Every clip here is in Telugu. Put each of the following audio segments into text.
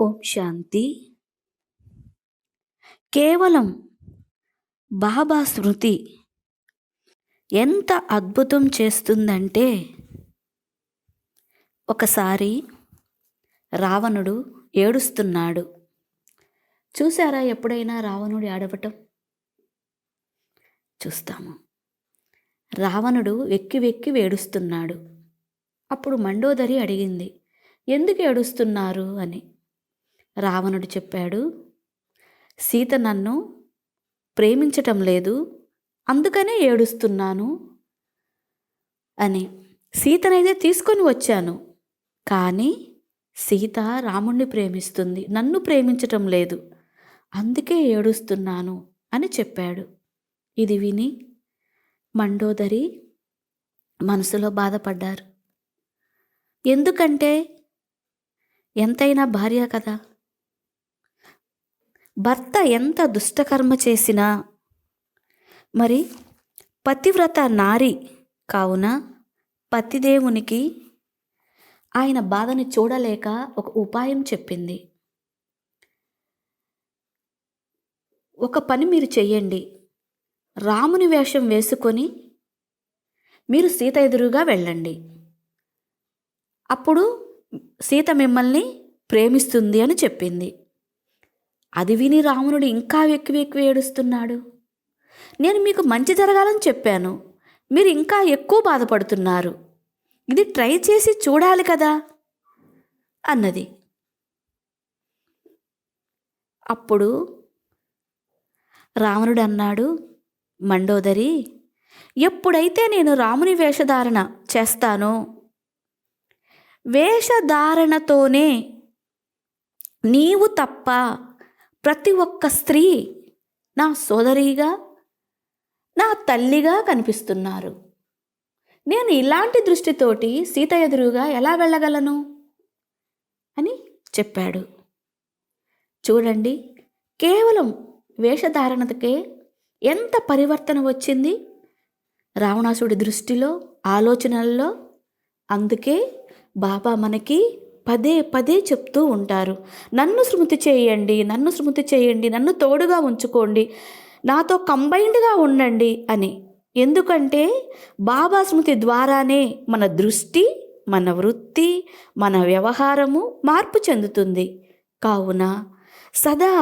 ఓం శాంతి. కేవలం బాబా స్మృతి ఎంత అద్భుతం చేస్తుందంటే, ఒకసారి రావణుడు ఏడుస్తున్నాడు. చూసారా ఎప్పుడైనా రావణుడు ఏడవటం? చూస్తాము. రావణుడు వెక్కి వెక్కి ఏడుస్తున్నాడు. అప్పుడు మండోదరి అడిగింది, ఎందుకు ఏడుస్తున్నారు అని. రావణుడు చెప్పాడు, సీత నన్ను ప్రేమించటం లేదు, అందుకనే ఏడుస్తున్నాను అని. సీతనైతే తీసుకొని వచ్చాను, కానీ సీత రాముణ్ణి ప్రేమిస్తుంది, నన్ను ప్రేమించటం లేదు, అందుకే ఏడుస్తున్నాను అని చెప్పాడు. ఇది విని మండోదరి మనసులో బాధపడ్డారు. ఎందుకంటే ఎంతైనా భార్య కదా, భర్త ఎంత దుష్టకర్మ చేసినా మరి పతివ్రత నారి కావున పతిదేవునికి ఆయన బాధని చూడలేక ఒక ఉపాయం చెప్పింది. ఒక పని మీరు చెయ్యండి, రాముని వేషం వేసుకొని మీరు సీత ఎదురుగా వెళ్ళండి, అప్పుడు సీత మిమ్మల్ని ప్రేమిస్తుంది అని చెప్పింది. అది విని రావణుడు ఇంకా ఎక్కువ ఎక్కువ ఏడుస్తున్నాడు. నేను మీకు మంచి జరగాలని చెప్పాను, మీరు ఇంకా ఎక్కువ బాధపడుతున్నారు, ఇది ట్రై చేసి చూడాలి కదా అన్నది. అప్పుడు రావణుడు అన్నాడు, మండోదరి, ఎప్పుడైతే నేను రాముని వేషధారణ చేస్తానో, వేషధారణతోనే నీవు తప్ప ప్రతి ఒక్క స్త్రీ నా సోదరిగా, నా తల్లిగా కనిపిస్తున్నారు. నేను ఇలాంటి దృష్టితోటి సీత ఎదురుగా ఎలా వెళ్ళగలను అని చెప్పాడు. చూడండి, కేవలం వేషధారణతకే ఎంత పరివర్తన వచ్చింది రావణాసుడి దృష్టిలో, ఆలోచనల్లో. అందుకే బాబా మనకి పదే పదే చెప్తూ ఉంటారు, నన్ను స్మృతి చేయండి, నన్ను స్మృతి చేయండి, నన్ను తోడుగా ఉంచుకోండి, నాతో కంబైన్డ్గా ఉండండి అని. ఎందుకంటే బాబా స్మృతి ద్వారానే మన దృష్టి, మన వృత్తి, మన వ్యవహారము మార్పు చెందుతుంది. కావున సదా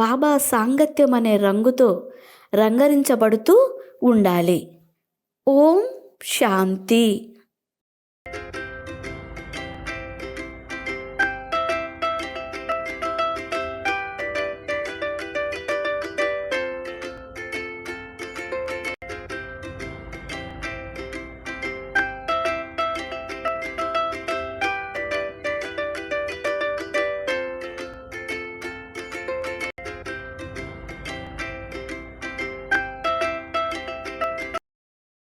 బాబా సాంగత్యం అనే రంగుతో రంగరించబడుతూ ఉండాలి. ఓం శాంతి.